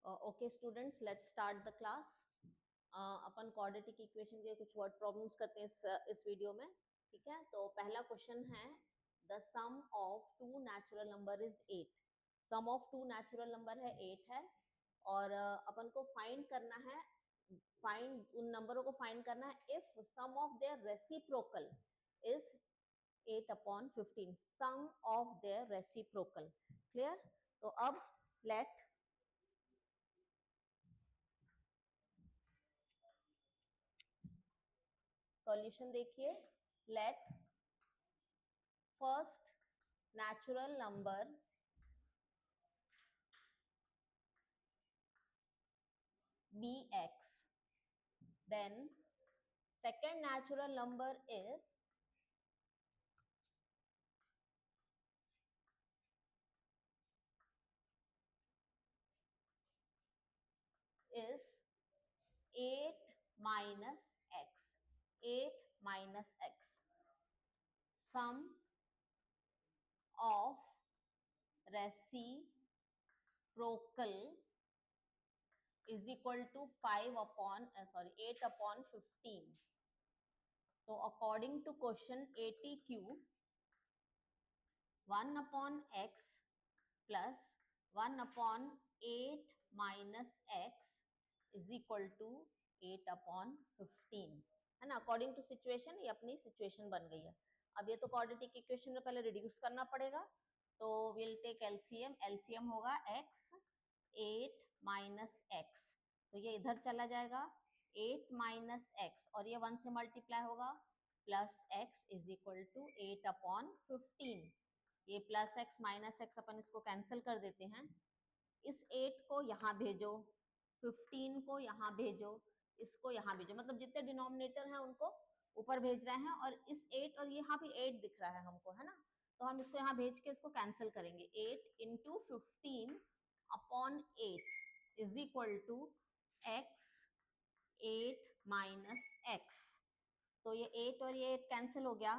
Okay students, let's start the class. Upon quadratic equation के कुछ word problems करते हैं इस वीडियो में। ठीक है, तो पहला क्वेश्चन है the sum of two natural number is 8। Sum of two natural number है 8 है, और अपन को फाइंड करना है, उन नंबरों को फाइंड करना है if sum of their reciprocal is 8/15। Sum of their reciprocal, clear? तो अब लेट सॉल्यूशन देखिए। Let first natural number be x, then second natural number is is 8 minus x. 8 minus x. Sum of reciprocal is equal to 8/15. तो according to question 80Q, 1/x plus 1/8 minus x is equal to 8/15 है ना। According to situation, ये अपनी situation बन गई है। अब ये तो क्वाड्रेटिक इक्वेशन में पहले रिड्यूस करना पड़ेगा, तो विल टेक एलसीएम। एलसीएम होगा x 8 माइनस x, तो ये इधर चला जाएगा 8 माइनस x, और ये 1 से मल्टीप्लाई होगा plus x is equal to 8/15। ये प्लस x माइनस x अपन इसको कैंसिल कर देते हैं। इस 8 को यहाँ भेजो, 15 को यहाँ भेजो, इसको यहाँ भेजो, मतलब जितने डिनोमिनेटर हैं उनको ऊपर भेज रहे हैं, और इस 8 और यहाँ भी 8 दिख रहा है हमको, है ना। तो हम इसको यहाँ भेज के इसको कैंसिल करेंगे। 8 into 15/8 is equal to x 8 minus x। तो ये 8 और ये 8 कैंसिल हो गया।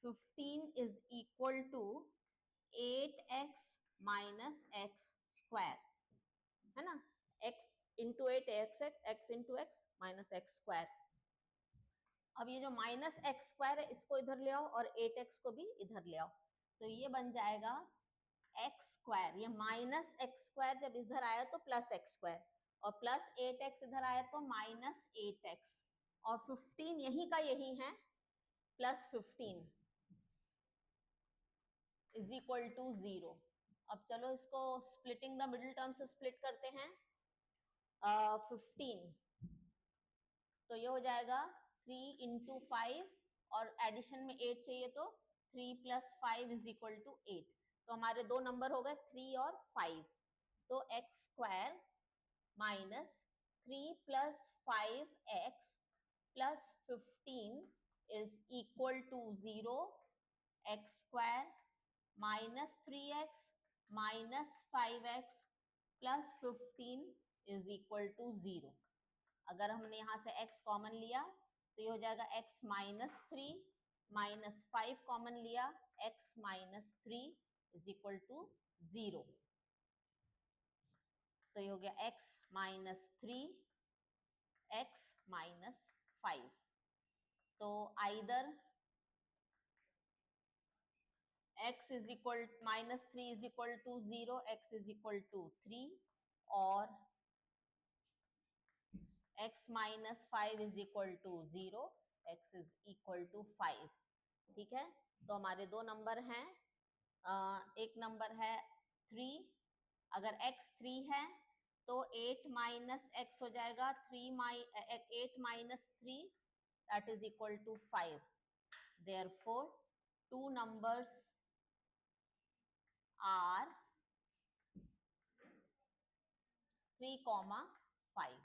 15 is equal to 8x minus x square, है ना। x into 8 x into x minus x square. अब ये जो माइनस एक्स स्क्वायर है इसको इधर ले आओ, और 8x को भी इधर ले आओ, तो ये बन जाएगा एक्स स्क्वायर। ये माइनस एक्स स्क्वायर जब इधर आया तो प्लस एक्स स्क्वायर, और प्लस 8x इधर आया तो माइनस 8x, और 15 यही का यही है, प्लस 15 इज इक्वल टू 0। अब चलो इसको स्प्लिटिंग द मिडिल टर्म से स्प्लिट करते हैं। 15, तो ये हो जाएगा 3 इंटू 5, और एडिशन में 8 चाहिए, तो 3 प्लस 5 इज इक्वल टू 8। तो हमारे दो नंबर हो गए 3 और 5, तो x square minus 3 plus 5x plus 15 is equal to 0। X square minus 3x minus 5x plus 15 is equal to 0। अगर हमने यहाँ से x कॉमन लिया तो ये हो जाएगा x माइनस 3, माइनस 5 कॉमन लिया, x minus 3 is equal to 0। तो ये हो गया x माइनस 3, x माइनस 5। तो either x is equal minus 3 is equal to 0, x is equal to 3, और x minus 5 is equal to 0, x is equal to 5। ठीक है, तो हमारे दो नंबर हैं। एक नंबर है 3, अगर x 3 है तो 8 माइनस x हो जाएगा 8 minus 3, that is equal to 5। Therefore two numbers are 3,5।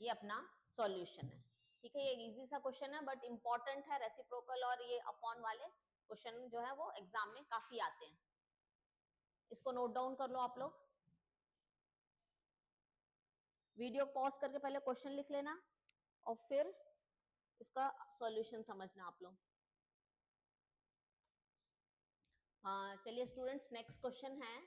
ये अपना सॉल्यूशन है। ठीक है, ये इजी सा क्वेश्चन है बट इंपॉर्टेंट है। रेसिप्रोकल और ये अपॉन वाले क्वेश्चन जो है वो एग्जाम में काफी आते हैं। इसको नोट डाउन कर लो आप लोग। वीडियो पॉज करके पहले क्वेश्चन लिख लेना और फिर इसका सॉल्यूशन समझना आप लोग। हाँ चलिए स्टूडेंट्स, नेक्स्ट क्वेश्चन है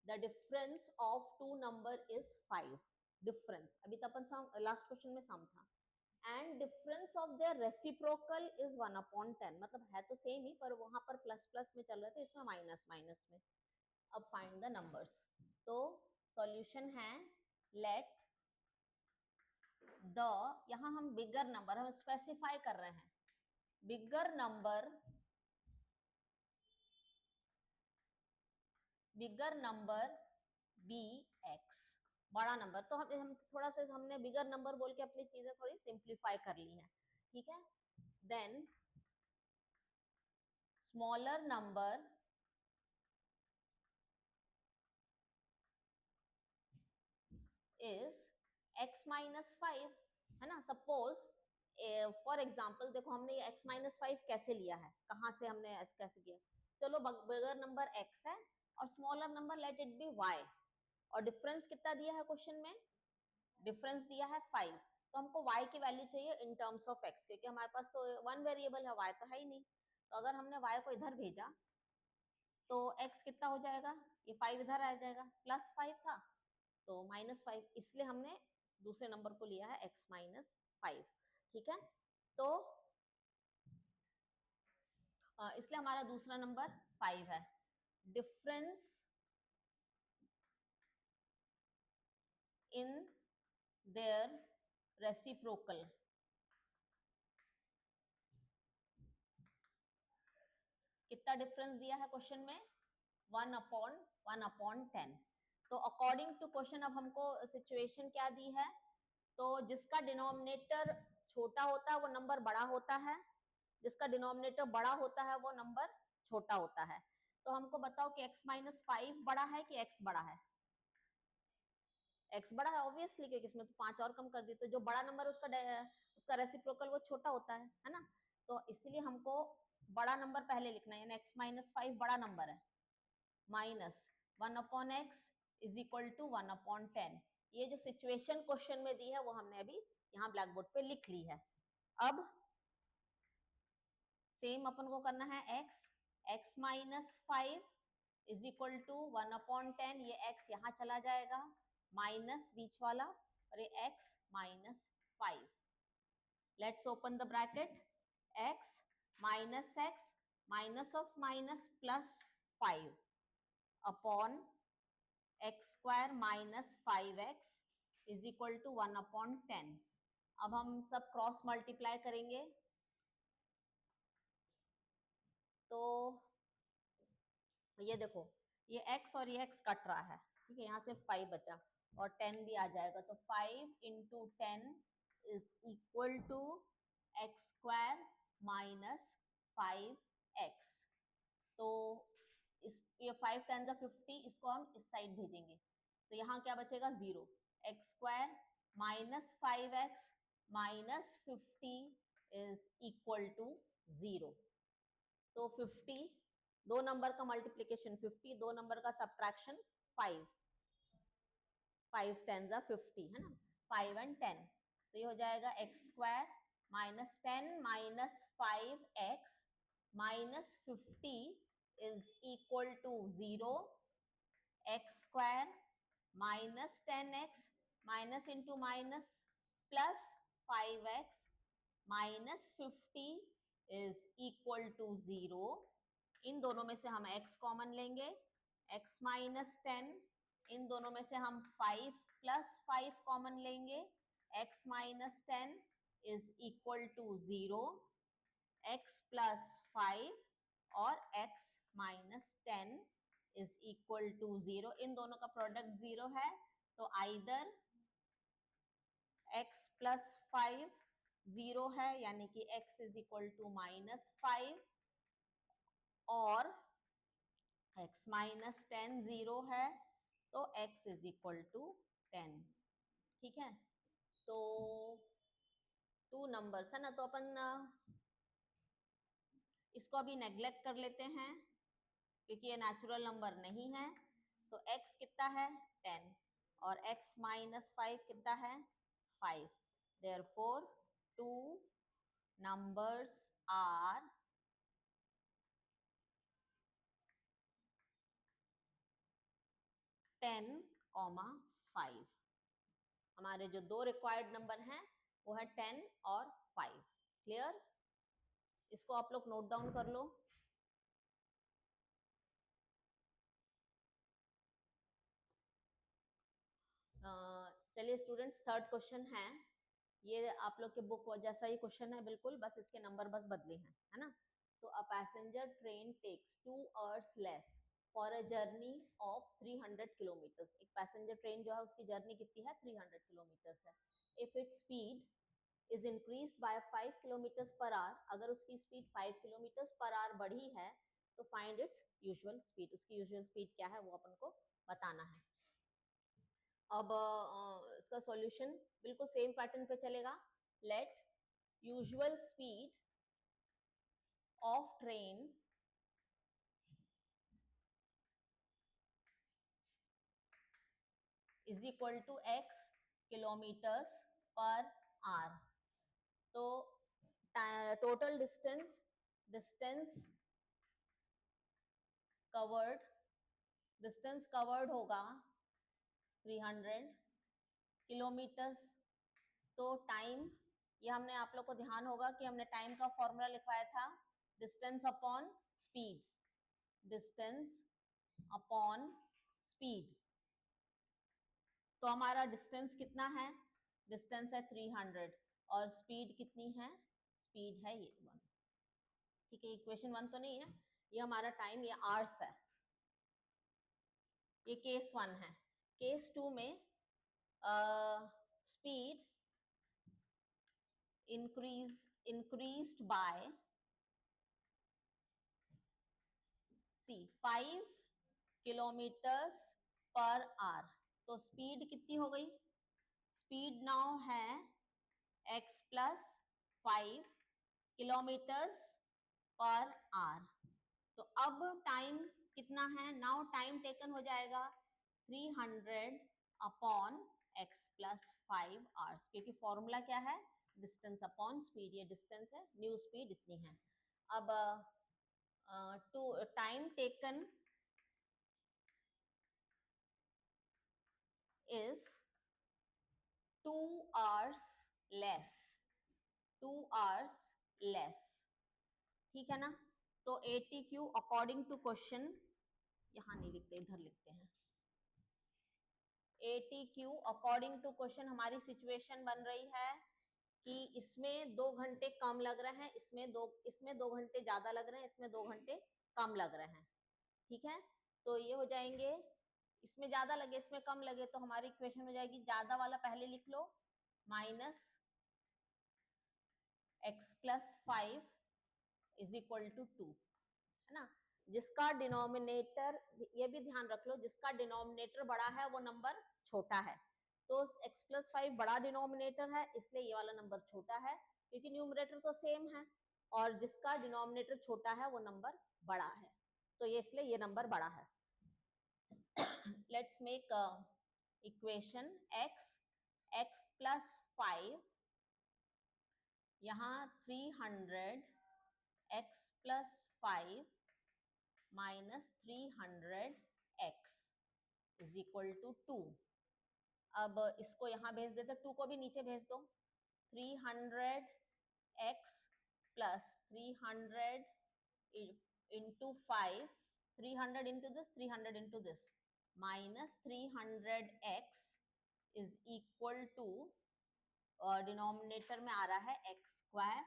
the difference of two number is 5. Difference अभी तो अपन लास्ट क्वेश्चन में सम था. And difference of their reciprocal is 1/10. मतलब है तो सेम ही, पर वहां पर प्लस प्लस में चल रहे थे, इसमें माइनस माइनस में. अब फाइंड द नंबर्स. तो सॉल्यूशन है लेट द, यहां हम बिगर नंबर हम स्पेसिफाई कर रहे हैं, बिगर नंबर बी एक्स, बड़ा नंबर. तो हम थोड़ा सा हमने बिगर नंबर बोल के अपनी चीजें थोड़ी सिंप्लीफाई कर ली हैं. ठीक है. Then smaller number is x minus 5, है ना. सपोज फॉर एग्जाम्पल देखो हमने ये x माइनस 5 कैसे लिया है, कहाँ से हमने कैसे किया. चलो बिगर नंबर x है और smaller number let it be y, और डिफरेंस कितना दिया है क्वेश्चन में, डिफरेंस दिया है 5. तो हमको y की वैल्यू चाहिए इन टर्म्स ऑफ x, क्योंकि हमारे पास तो वन वेरिएबल है, y तो है ही नहीं. तो अगर हमने y को इधर भेजा तो x कितना हो जाएगा, ये 5 इधर आ जाएगा, प्लस 5 था तो माइनस 5, इसलिए हमने दूसरे नंबर को लिया है x माइनस 5. ठीक है. तो इसलिए हमारा दूसरा नंबर 5 है. डिफरेंस इन देयर रेसिप्रोकल, कितना डिफरेंस दिया है क्वेश्चन में, 1/10. तो अकॉर्डिंग टू क्वेश्चन अब हमको सिचुएशन क्या दी है, तो जिसका डिनोमिनेटर छोटा होता है वो नंबर बड़ा होता है, जिसका डिनोमिनेटर बड़ा होता है वो नंबर छोटा होता है. तो हमको बताओ कि x माइनस 5 बड़ा है कि x बड़ा है. x बड़ा है ऑब्वियसली, क्योंकि इसमें तो 5 और कम कर दी, तो जो बड़ा नंबर उसका रेसिप्रोकल वो छोटा होता है ना. तो इसलिए हमको बड़ा नंबर पहले लिखना है, यानी x माइनस 5 बड़ा नंबर है, minus 1/x is equal to 1/10. ये जो सिचुएशन क्वेश्चन में दी है वो हमने अभी यहाँ ब्लैक बोर्ड पे लिख ली है. अब सेम अपन को करना है x minus 5 is equal to 1/10. ये x यहाँ चला जाएगा, माइनस बीच वाला, और ये x minus 5. Let's open the bracket. x minus of minus plus 5 upon x square minus 5x is equal to 1/10. अब हम सब क्रॉस मल्टीप्लाई करेंगे तो ये देखो ये x और ये x कट रहा है. ठीक है, यहाँ से 5 बचा और 10 भी आ जाएगा, तो 5 into 10 is equal to x square minus 5x. तो ये 5 10 का 50, इसको हम इस साइड भेजेंगे तो यहाँ क्या बचेगा 0. X square minus 5x minus 50 is equal to 0. तो 50 दो नंबर का मल्टीप्लीकेशन 50, दो नंबर का सब्ट्रैक्शन 5. 5 10 50 है ना, 5 and 10. तो ये हो जाएगा x square minus 10 minus 5x minus 50 is equal to 0. X square minus 10x minus into minus plus 5x minus 50 is equal to 0. इन दोनों में से हम x कॉमन लेंगे, x माइनस 10, इन दोनों में से हम 5 प्लस 5 कॉमन लेंगे, x minus 10 is equal to 0. x plus 5 और x minus 10 is equal to 0. इन दोनों का प्रोडक्ट 0 है, तो आइदर x प्लस 5 0 है, यानी कि x is equal to minus 5, और x माइनस 10 0 है, तो x इज इक्वल टू 10. ठीक है, तो 2 नंबर्स है ना, तो अपन इसको अभी नेग्लेक्ट कर लेते हैं क्योंकि ये नेचुरल नंबर नहीं है. तो x कितना है 10 और x माइनस 5 कितना है 5. Therefore 2 numbers are 10,5। हमारे जो दो रिक्वायर्ड नंबर हैं वो है 10 और 5। क्लियर? इसको आप लोग नोट डाउन कर लो। चलिए स्टूडेंट्स, थर्ड क्वेश्चन है। ये आप लोग के बुक जैसा ही क्वेश्चन है बिल्कुल, बस इसके नंबर बस बदले हैं, है ना। तो a passenger train takes 2 hours less for a journey of 300 kilometers. एक पैसेंजर ट्रेन जो है उसकी जर्नी कितनी है? 300 किलोमीटर्स है। If its speed is increase by 5 kilometers per hour, अगर उसकी स्पीड 5 किलोमीटर्स पर आवर बढ़ी है तो फाइंड इट्स यूजुअल स्पीड। उसकी यूजुअल स्पीड क्या है वो अपन को बताना है। अब इसका सॉल्यूशन बिल्कुल सेम पैटर्न पे चलेगा। Let usual speed of train is equal to x kilometers per hour. तो टोटल डिस्टेंस कवर्ड होगा 300 किलोमीटर्स। तो टाइम, ये हमने आप लोग को ध्यान होगा कि हमने टाइम का फॉर्मूला लिखवाया था, distance upon speed. Distance upon speed. तो हमारा डिस्टेंस कितना है? डिस्टेंस है 300 और स्पीड कितनी है? स्पीड है ये 1। ठीक है, इक्वेशन 1 तो नहीं है, ये हमारा टाइम, ये आवर्स है। ये केस 1 है। केस 2 में speed increased by 5 kilometers per hour. तो स्पीड कितनी हो गई? स्पीड नाउ है x plus 5 kilometers per hour. तो अब टाइम कितना है? नाउ टाइम टेकन हो जाएगा 300 अपॉन x प्लस 5 आवर्स, क्योंकि फॉर्मूला क्या है? Distance upon speed. ये डिस्टेंस है, न्यू स्पीड इतनी है। अब to time taken is 2 hours less. 2 hours less, ठीक है ना। तो ATQ अकॉर्डिंग टू क्वेश्चन, यहाँ नहीं लिखते, इधर लिखते हैं। ATQ अकॉर्डिंग टू क्वेश्चन हमारी सिचुएशन बन रही है कि इसमें 2 घंटे कम लग रहे हैं, इसमें 2 घंटे ज्यादा लग रहे हैं, इसमें 2 घंटे कम लग रहे हैं। ठीक है, तो ये हो जाएंगे, इसमें ज्यादा लगे इसमें कम लगे, तो हमारी इक्वेशन हो जाएगी, ज्यादा वाला पहले लिख लो, minus x plus 5 is equal to 2, है ना। जिसका डिनोमिनेटर, ये भी ध्यान रख लो, जिसका डिनोमिनेटर बड़ा है वो नंबर छोटा है। तो x प्लस 5 बड़ा डिनोमिनेटर है, इसलिए ये वाला नंबर छोटा है, क्योंकि न्यूमरेटर तो सेम है, और जिसका डिनोमिनेटर छोटा है वो नंबर बड़ा है, तो ये इसलिए ये नंबर बड़ा है। Let's make equation x plus 5, यहाँ 300 x प्लस 5 माइनस 300 x इज इक्वल टू 2। अब इसको यहाँ भेज देते, 2 को भी नीचे भेज दो। 300 x plus 300 into 5, 300 into this, 300 into this, minus 300 x is equal to, denominator में आ रहा है x स्क्वायर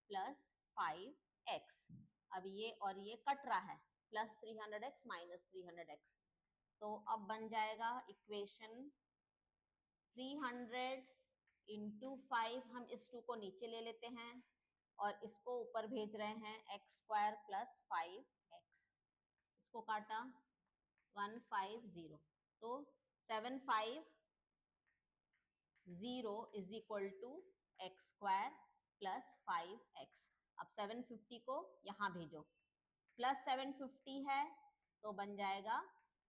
प्लस 5x। अब ये और ये कट रहा है, प्लस 300x माइनस 300x। तो अब बन जाएगा इक्वेशन 300 इंटू 5, हम इस 2 को नीचे ले लेते हैं और इसको ऊपर भेज रहे हैं, x स्क्वायर प्लस 5x। इसको काटा 150, तो 750 is equal to x square plus 5x। अब 750 को यहाँ भेजो, प्लस 750 है तो बन जाएगा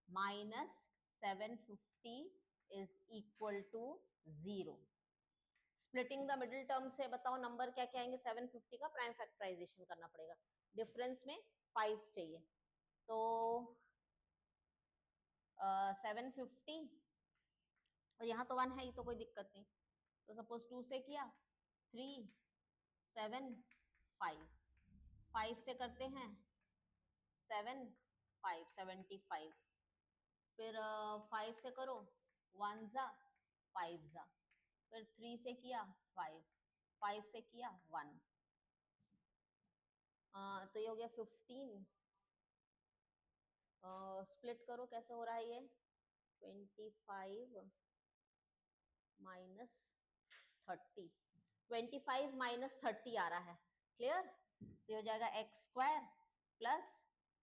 minus 750 is equal to 0। Splitting the middle term से बताओ नंबर क्या क्या आएंगे? 750 का प्राइम फैक्टराइजेशन करना पड़ेगा, डिफरेंस में 5 चाहिए, तो 750 और यहाँ तो 1 है ही तो कोई दिक्कत नहीं। तो सपोज 2 से किया 3 7 5, 5 से करते हैं 7 5 75, फिर 5 से करो 1 जा 5 जा, फिर 3 से किया 5, 5 से किया 1, तो ये हो गया 15। स्प्लिट करो कैसे हो रहा है ये, 25 माइनस 30, 25 माइनस 30 आ रहा है, क्लियर। तो ये हो जाएगा x square plus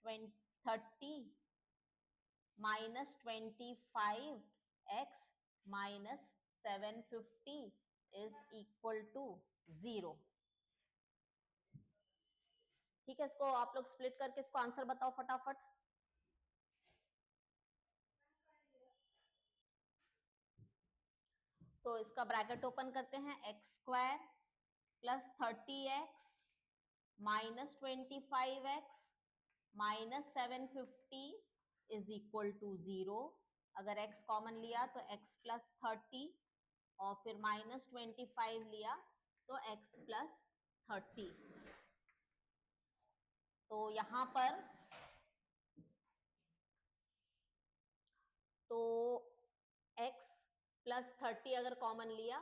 30 minus 25 x minus 750 is equal to 0। ठीक है, इसको आप लोग स्प्लिट करके इसको आंसर बताओ फटाफट। तो इसका ब्रैकेट ओपन करते हैं, x square plus 30x minus 25x minus 750 is equal to 0। अगर x कॉमन लिया तो x प्लस 30 और फिर माइनस 25 लिया तो x प्लस 30। तो यहाँ पर तो x प्लस 30 अगर कॉमन लिया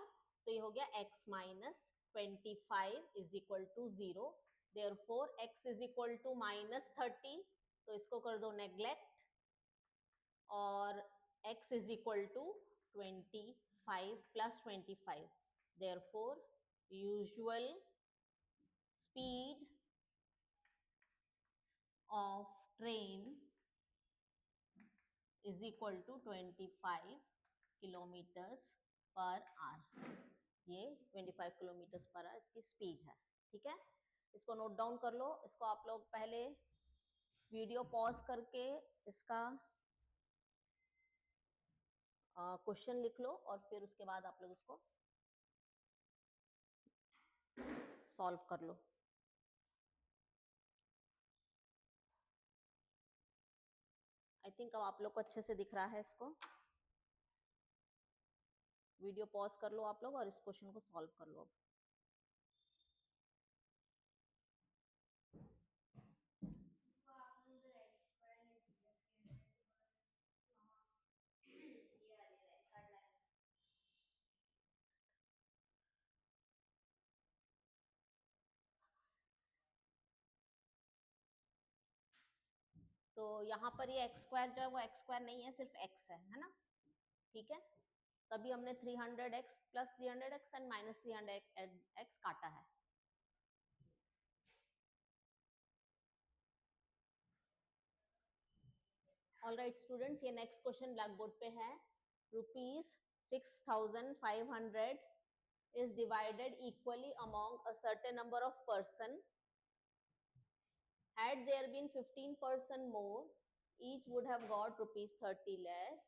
तो ये हो गया x minus 25 is equal to 0। Therefore x is equal to minus 30, तो इसको कर दो नेग्लेक्ट, और x is equal to 25 plus 25। Therefore usual speed of train is equal to 25 kilometers per hour. ये 25 किलोमीटर्स पर आवर इसकी speed है। ठीक है, इसको नोट डाउन कर लो। इसको आप लोग पहले वीडियो पॉज करके इसका क्वेश्चन लिख लो और फिर उसके बाद आप लोग इसको सॉल्व कर लो। आई थिंक अब आप लोग को अच्छे से दिख रहा है। इसको वीडियो पॉज कर लो आप लोग और इस क्वेश्चन को सॉल्व कर लो। तो यहाँ पर ये एक्स स्क्वायर जो है वो एक्स स्क्वायर नहीं है, सिर्फ एक्स है ना। ठीक है, तभी हमने 300x plus 300x and minus 300x काटा है। ऑलराइट स्टूडेंट्स, ये नेक्स्ट क्वेश्चन ब्लैक बोर्ड पे है। ₹6,500 is divided equally among a certain number of person. Had there been 15% more, each would have got ₹30 less.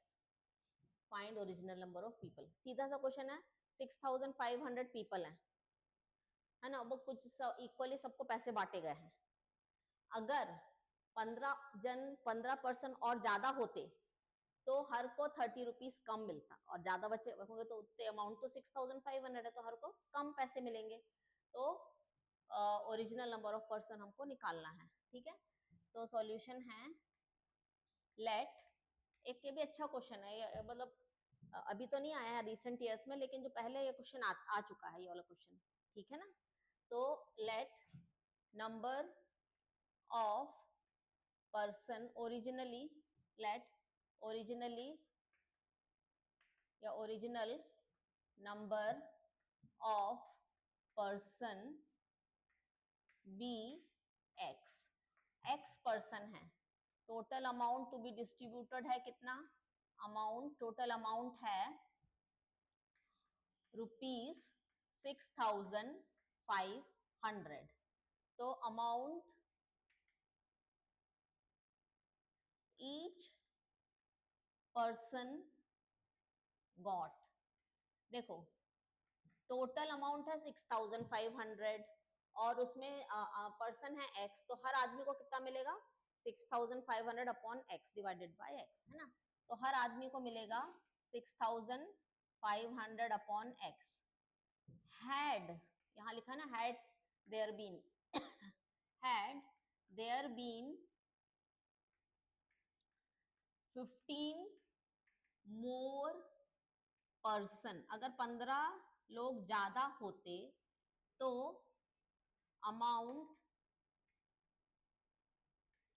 Find original number of people. सीधा सा question है, 6,500 people है ना, वो कुछ इक्वली सबको पैसे बांटे गए हैं। अगर 15% और ज्यादा होते तो हर को 30 रुपीज कम मिलता, और ज्यादा बच्चे होंगे तो उतने अमाउंट तो 6,500 है तो हर को कम पैसे मिलेंगे। तो ओरिजिनल नंबर ऑफ पर्सन हमको निकालना है। ठीक है, तो सॉल्यूशन है लेट, एक ये भी अच्छा क्वेश्चन है, मतलब अभी तो नहीं आया है रिसेंट ईयर्स में, लेकिन जो पहले ये क्वेश्चन आ चुका है ये वाला क्वेश्चन। ठीक है ना, तो let number of person originally, let original number of person be X. X person है, total amount to be distributed है कितना, अमाउंट टोटल अमाउंट है ₹6,500। तो अमाउंट ईच पर्सन गॉट, देखो टोटल अमाउंट है 6,500 और उसमें पर्सन है x, तो हर आदमी को कितना मिलेगा 6,500 upon x divided by x, है ना। तो तो हर आदमी को मिलेगा 6500 अपॉन एक्स। हैड, यहां लिखा ना had there been, had there been 15 more person, अगर 15 लोग ज्यादा होते तो अमाउंट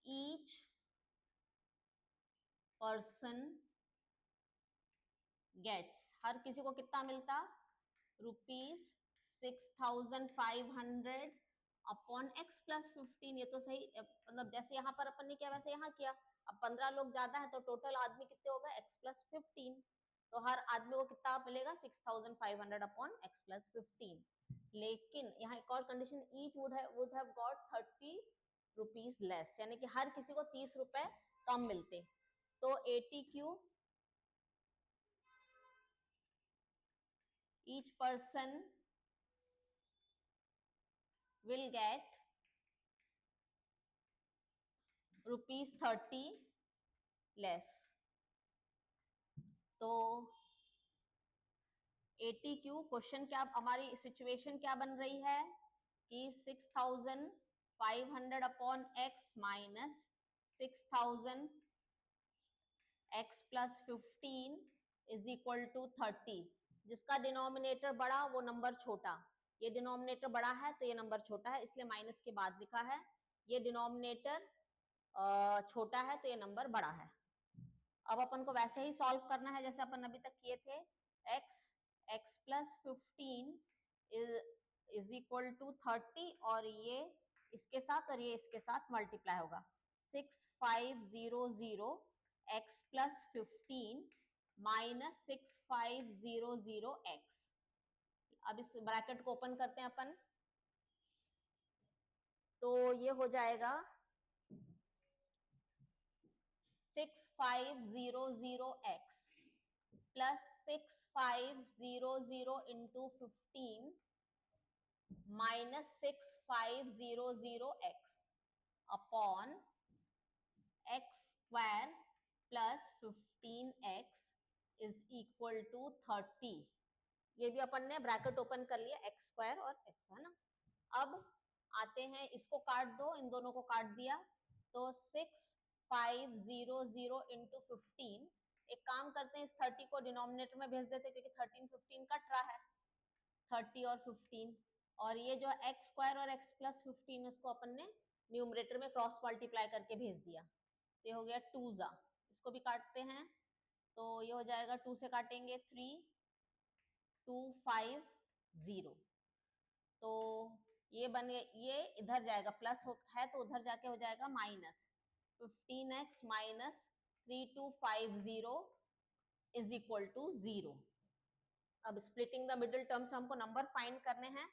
ईच पर्सन गेट्स, हर किसी को कितना मिलता, ₹6500 अपॉन एक्स प्लस 15। ये तो सही, मतलब जैसे यहाँ पर अपन ने किया वैसे यहाँ किया। अब 15 लोग ज्यादा है तो टोटल आदमी कितने हो गए, एक्स प्लस 15, तो हर आदमी को कितना मिलेगा 6500 अपॉन एक्स प्लस 15। लेकिन यहाँ एक और condition, each would have got 30 rupees less, यानी कि हर किसी को 30 रुपए कम मिलते। तो 80Q each person will get ₹30 less। तो 80Q क्वेश्चन क्या, हमारी सिचुएशन क्या बन रही है कि 6500 upon x minus 6000 x plus 15 is equal to 30। जिसका डिनोमिनेटर बड़ा वो नंबर छोटा, ये डिनोमिनेटर बड़ा है तो ये नंबर छोटा है, इसलिए माइनस के बाद लिखा है। ये डिनोमिनेटर छोटा है तो ये नंबर बड़ा है। अब अपन को वैसे ही सॉल्व करना है जैसे अपन अभी तक किए थे। X plus 15 is equal to 30 और ये इसके साथ और ये इसके साथ मल्टीप्लाई होगा। 6500 एक्स प्लस 15 माइनस 6500 एक्स। अब इस ब्रैकेट को ओपन करते हैं अपन, तो ये हो जाएगा 6500x plus 6500 into 15 minus 6500x upon x square plus 15x is equal to 30। ये भी अपन ने ब्रैकेट ओपन कर लिया, एक्स स्क्वायर और एक्स, है ना। अब आते हैं, इसको काट दो, इन दोनों को काट दिया, तो 6500 इंटू 15, एक काम करते हैं इस 30 को डिनोमिनेटर में भेज देते क्योंकि 13 15 कट रहा है, 30 और 15, और ये जो एक्स स्क्वायर और एक्स प्लस 15 इसको अपन ने न्यूमरेटर में क्रॉस मल्टीप्लाई करके भेज दिया, तो ये हो गया 2 जा। इसको भी काटते हैं, तो ये हो जाएगा 2 से काटेंगे 3250, तो ये बन गया, ये इधर जाएगा, प्लस है तो उधर जाके हो जाएगा minus 15x minus 3250 is equal to 0। अब स्प्लिटिंग द मिडिल टर्म से हमको नंबर फाइंड करने हैं।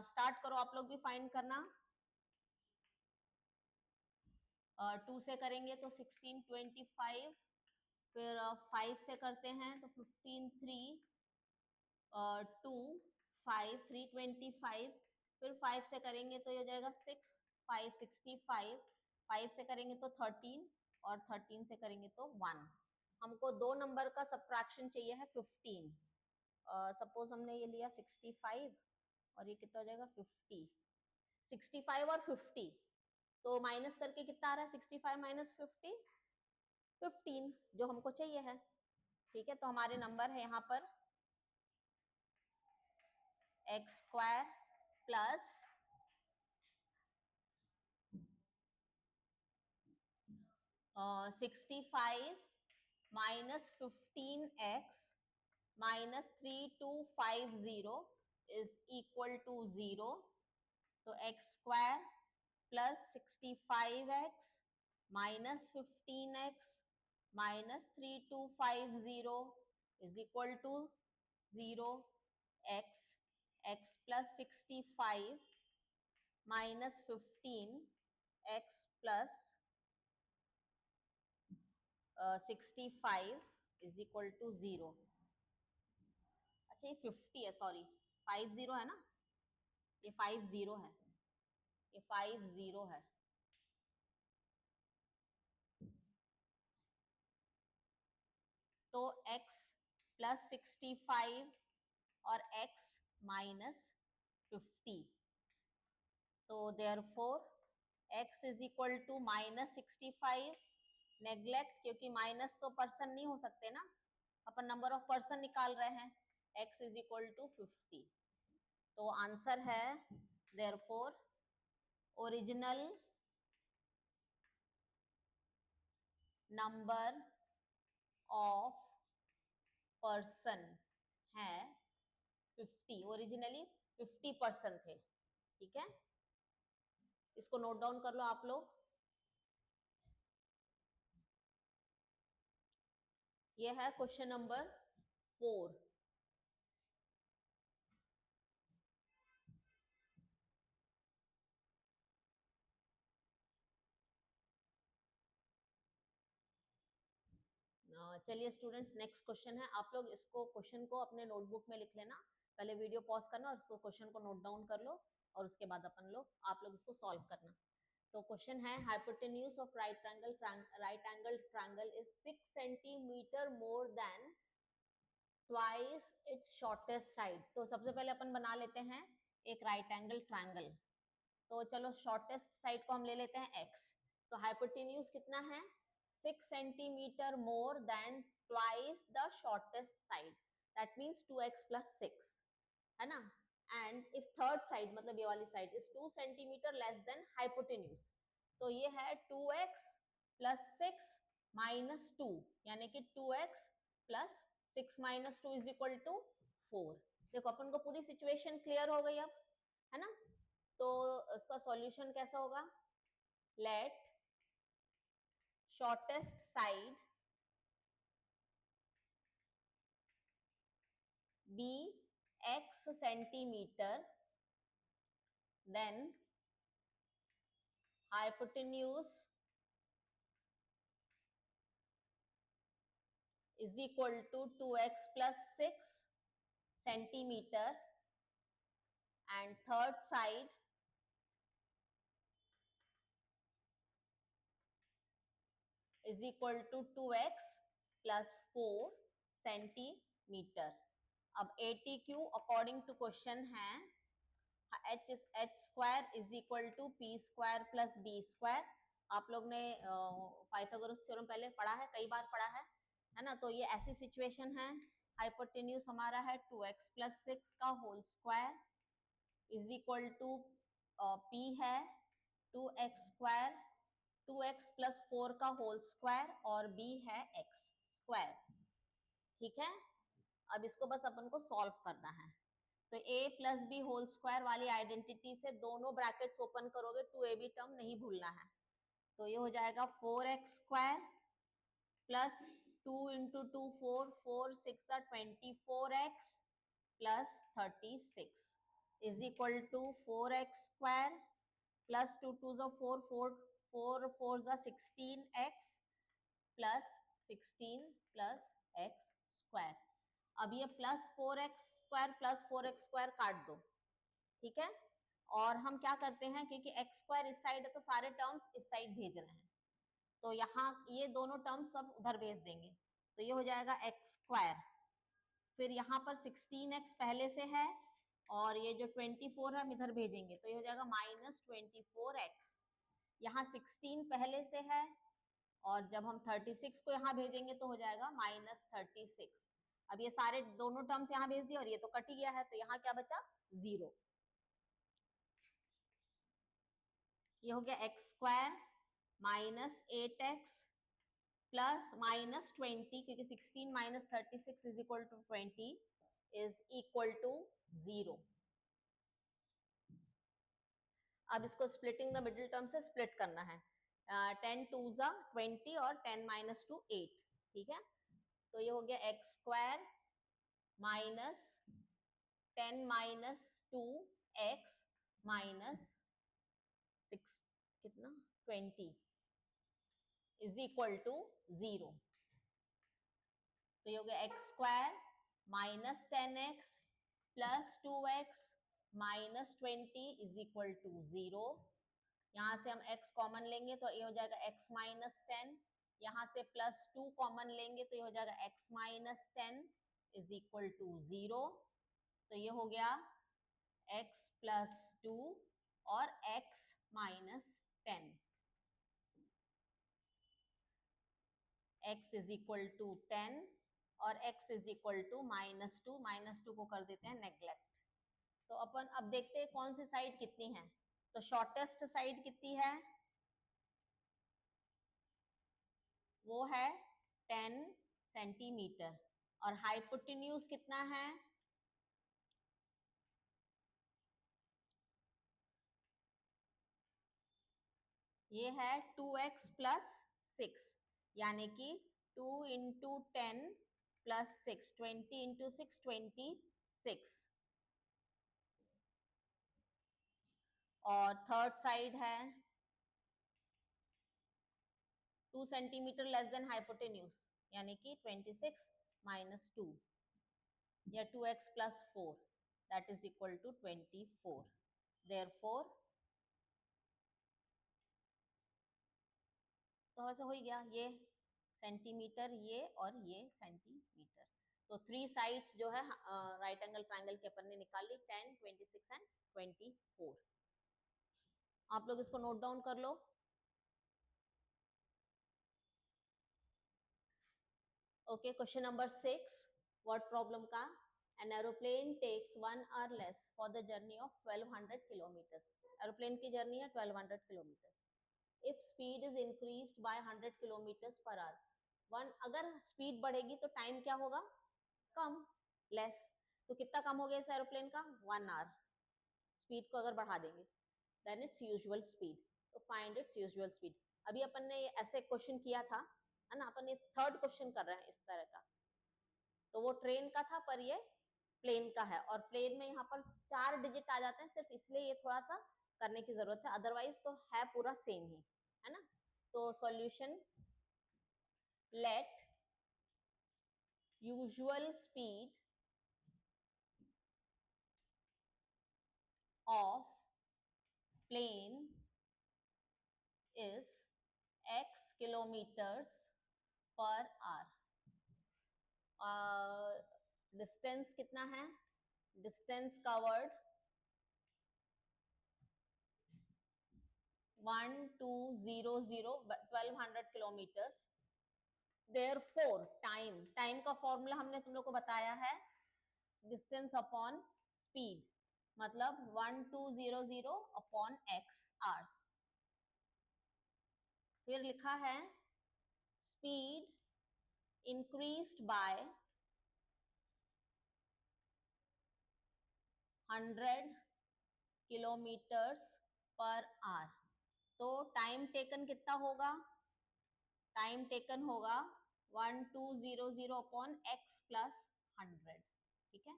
स्टार्ट करो आप लोग भी फाइंड करना। 2 से करेंगे तो 1625, फिर 5 से करते हैं तो 15 3 2 5 325, फिर 5 से करेंगे तो ये हो जाएगा 6 5 65, 5 से करेंगे तो 13 और 13 से करेंगे तो 1। हमको दो नंबर का सब्ट्रैक्शन चाहिए है 15। सपोज हमने ये लिया 65 और ये कितना हो जाएगा 50, 65 और 50, तो माइनस करके कितना आ रहा है 65 माइनस 50, 15 जो हमको चाहिए है। ठीक है, तो हमारे नंबर है यहाँ पर x square plus 65 minus 15x minus 3250 is equal to 0। तो x square plus 65x minus 15x minus 3250 is equal to 0। X plus 65 minus 15x plus 65 is equal to 0। अच्छा ये 50 है, सॉरी 50 है ना, ये 50 है, ये 50 है। तो x प्लस 65 और x माइनस 50, तो therefore x is equal to minus 65, neglect क्योंकि माइनस तो पर्सन नहीं हो सकते ना, अपन नंबर ऑफ पर्सन निकाल रहे हैं, x इज इक्वल टू 50। तो आंसर है therefore original number of person है 50, ओरिजिनली 50 पर्सन थे। ठीक है, इसको नोट डाउन कर लो आप लोग। ये है क्वेश्चन नंबर 4। चलिए स्टूडेंट्स, नेक्स्ट क्वेश्चन है, आप लोग इसको क्वेश्चन को अपने नोटबुक में लिख लेना, पहले वीडियो पॉज करना और इसको क्वेश्चन को नोट डाउन कर लो और उसके बाद आप लोग इसको सॉल्व करना। तो क्वेश्चन है hypotenuse of right angle triangle is 6 centimetre more than twice its shortest side. तो सबसे पहले अपन बना लेते हैं एक राइट एंगल ट्रायंगल। तो चलो शॉर्टेस्ट साइड को हम ले लेते हैं x। तो हाइपोटेन्यूज कितना है 6 centimetre more than twice the shortest side, that means 2x plus 6, है ना। एंड इफ थर्ड साइड मतलब ये वाली side is 2 centimetre less than hypotenuse, तो ये है 2x प्लस 6 माइनस 2, यानी कि 2x plus 6 minus 2 is equal to 4। देखो अपन को पूरी सिचुएशन क्लियर हो गई अब, है ना। तो इसका सॉल्यूशन कैसा होगा, let shortest side be x centimeter, then hypotenuse is equal to 2x plus 6 centimeter, and third side is equal to 2x plus 4 centimeter। अब ATQ अकॉर्डिंग टू क्वेश्चन है h square is equal to p square plus b square. आप लोग ने Pythagoras theorem पहले पढ़ा है, कई बार पढ़ा है ना। तो ये ऐसी सिचुएशन है, हाइपोटेन्यूज हमारा है 2x प्लस 6 का whole square is equal to p है 2x स्क्वायर, 2x प्लस 4 का होल स्क्वायर और b है x स्क्वायर। ठीक है, अब इसको बस अपन को सॉल्व करना है। तो a plus b whole square वाली आइडेंटिटी से दोनों ब्रैकेट्स ओपन करोगे, 2ab टर्म नहीं भूलना है। तो ये हो जाएगा 4x square plus 2 into 2 4, 4 6 24x plus 36 is equal to 4x square plus 2 2 4 4 4 4 16x plus 16 plus x square. अब ये plus 4x square plus 4x square काट दो, ठीक है। और हम क्या करते हैं, क्योंकि x स्क्वायर इस साइड है तो सारे टर्म्स इस साइड भेज रहे हैं, तो यहाँ ये दोनों टर्म्स सब उधर भेज देंगे। तो ये हो जाएगा x स्क्वायर, फिर यहाँ पर 16x पहले से है और ये जो 24 है हम इधर भेजेंगे, तो ये हो जाएगा माइनस 24x। यहाँ 16 पहले से है और जब हम 36 को यहाँ भेजेंगे तो हो जाएगा माइनस 36। अब ये सारे दोनों टर्म्स यहाँ भेज दिए और ये तो कट ही गया है, तो यहाँ क्या बचा 0। ये हो गया x square minus 8x plus minus 20, क्योंकि 16 minus 36 is equal to 20 is equal to 0। अब इसको स्प्लिटिंग द मिडिल टर्म से स्प्लिट करना है, 10 2 जा 20 और 10 माइनस 2 8। ठीक है, तो ये हो गया x square minus 10 minus 2x minus 6 कितना 20 इज इक्वल टू 0। तो ये हो गया x square minus 10x plus 2x minus 20 is equal to 0। यहाँ से हम x कॉमन लेंगे तो ये हो जाएगा x माइनस 10, यहाँ से +2 कॉमन लेंगे तो ये हो जाएगा x minus 10 is equal to 0। तो ये हो गया x प्लस 2 और x minus 10, x is equal to 10 और x इज इक्वल टू -2, -2 को कर देते हैं नेग्लेक्ट। तो अपन अब देखते हैं कौन सी साइड कितनी है। तो शॉर्टेस्ट साइड कितनी है, वो है 10 सेंटीमीटर और हाइपोटेन्यूज कितना है, ये है 2x प्लस 6, यानी कि 2 इंटू 10 प्लस 6, 20 इंटू 6 26। और थर्ड साइड है 2 सेंटीमीटर लेस देन हाइपोटेन्यूज, यानी कि 26 माइनस 2 या 2x plus 4 that is equal to 24। Therefore तो ऐसा हो ही गया, ये सेंटीमीटर ये और ये सेंटीमीटर। तो 3 साइड्स जो है राइट एंगल ट्रायंगल के अपन ने निकाल ली, 10, 26 एंड 24। आप लोग इसको नोट डाउन कर लो। Okay, question number 6 word problem का, an aeroplane takes 1 hour less for the journey of 1200 kilometres. Aeroplane की जर्नी है 1200 kilometres. If speed is increased by 100 kilometres per hour, one अगर स्पीड बढ़ेगी तो टाइम क्या होगा, कम, लेस। तो कितना कम हो गया इस एरोप्लेन का, 1 hour। स्पीड को अगर बढ़ा देंगे देन इट्स यूजुअल स्पीड, तो फाइंड इट्स यूजुअल स्पीड। अभी अपन ने ऐसे क्वेश्चन किया था, है ना, अपन ने थर्ड क्वेश्चन कर रहे हैं इस तरह का। तो वो ट्रेन का था पर ये प्लेन का है, और प्लेन में यहाँ पर 4 डिजिट आ जाते हैं, सिर्फ इसलिए ये थोड़ा सा करने की जरूरत है, अदरवाइज तो है पूरा सेम ही, है ना। तो solution, let usual speed of plane is x kilometers per hour। Distance कितना है, distance covered 1200 kilometers. Therefore time, time का फॉर्मूला हमने तुम लोग को बताया है, डिस्टेंस अपॉन स्पीड, मतलब 1200 अपॉन x आवर्स। फिर लिखा है speed increased by 100 kilometres per hour. तो टाइम टेकन कितना होगा, टाइम टेकन होगा 1200 अपॉन x प्लस 100, ठीक है।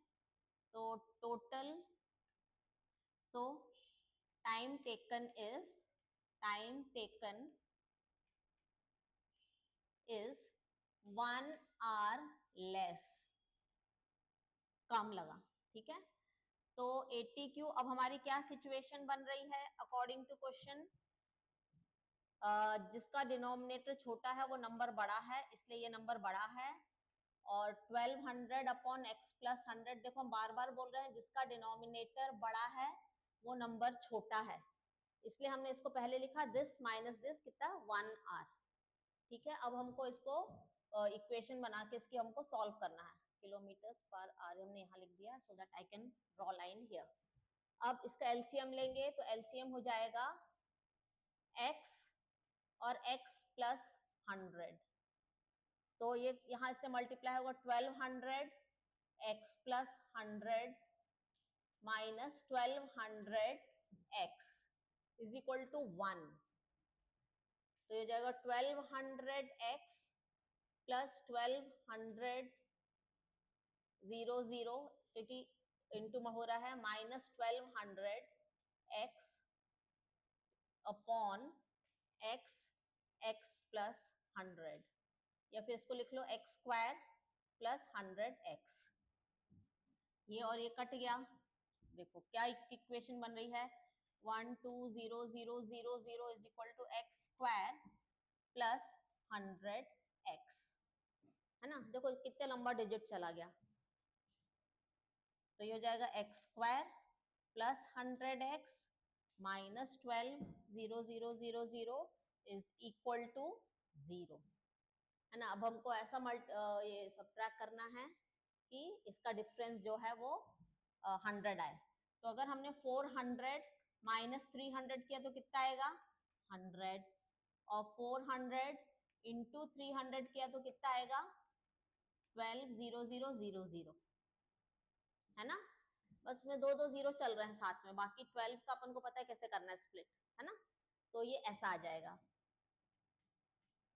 तो total, so time taken is 1 hour less, कम लगा, ठीक है। तो 80Q, अब हमारी क्या सिचुएशन बन रही है अकॉर्डिंग टू क्वेश्चन, जिसका डिनोमिनेटर छोटा है वो नंबर बड़ा है, इसलिए ये नंबर बड़ा है। और 1200 अपॉन x प्लस 100, देखो हम बार बार बोल रहे हैं जिसका डिनोमिनेटर बड़ा है वो नंबर छोटा है, इसलिए हमने इसको पहले लिखा दिस माइनस दिस कितना, 1 hour, ठीक है। अब हमको इसको इक्वेशन बना के इसकी हमको सॉल्व करना है। किलोमीटर्स पर आवर हमने यहाँ लिख दिया so that I can draw line here. अब इसका एलसीएम लेंगे तो एलसीएम हो जाएगा x और x प्लस 100, तो ये यहाँ इससे मल्टीप्लाई होगा 1200 x plus 100 minus 1200 x is equal to 1। तो ये जाएगा 1200 x प्लस 1200 0 क्योंकि इंटू में हो रहा है, minus 1200 x upon x plus 100, या फिर इसको लिख लो x स्क्वायर प्लस 100x। ये और ये कट गया, देखो क्या इक्वेशन बन रही है, 1200000 is equal to x square plus 100x, है ना। देखो कितने लंबा डिजिट चला गया, तो ये हो जाएगा x square plus 100x minus 12 0 0 0 0 is equal to 0, है ना। अब हमको ऐसा ये सब्ट्रैक्ट करना है कि इसका डिफरेंस जो है वो 100 आए। तो अगर हमने 400 माइनस 300 किया तो कितना आएगा 100, और 400 इंटू 300 किया तो कितना आएगा 12 0 0 0 0, है ना। बस में दो दो जीरो चल रहे हैं साथ में, बाकी 12 का अपन को पता है कैसे करना है स्प्लिट, है ना। तो ये ऐसा आ जाएगा,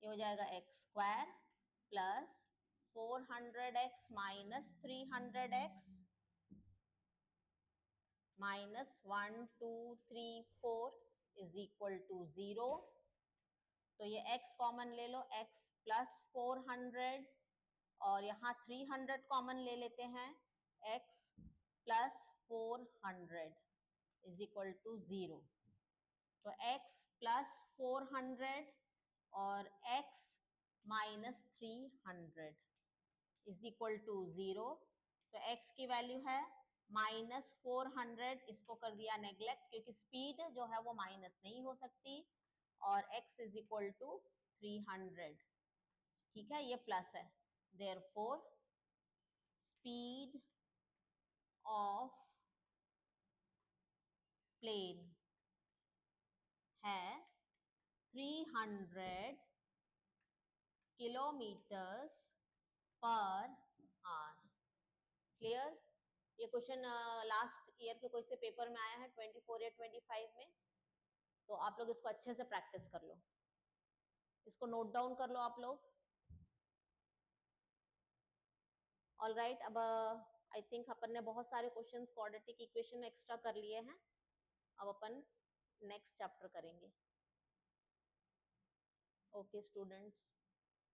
ये हो जाएगा x square plus 400x minus 300x minus 1 2 3 4 is equal to 0। तो ये x कॉमन ले लो, x प्लस 400 और यहाँ 300 कॉमन ले लेते हैं, x plus 400 is equal to 0। तो x प्लस 400 और x minus 300 is equal to 0। तो x की वैल्यू है माइनस 400, इसको कर दिया नेग्लेक्ट क्योंकि स्पीड जो है वो माइनस नहीं हो सकती, और x इज इक्वल टू 300, ठीक है, ये प्लस है। देयरफॉर स्पीड ऑफ प्लेन है 300 किलोमीटर्स पर आवर। क्लियर। ये क्वेश्चन लास्ट ईयर के कोई से पेपर में आया है 24 या 25 में, तो आप लोग इसको अच्छे से प्रैक्टिस कर लो, इसको नोट डाउन कर लो आप लोग। ऑल राइट, अब आई थिंक अपन ने बहुत सारे क्वेश्चंस क्वाड्रेटिक इक्वेशन में एक्स्ट्रा कर लिए हैं, अब अपन नेक्स्ट चैप्टर करेंगे। Okay students.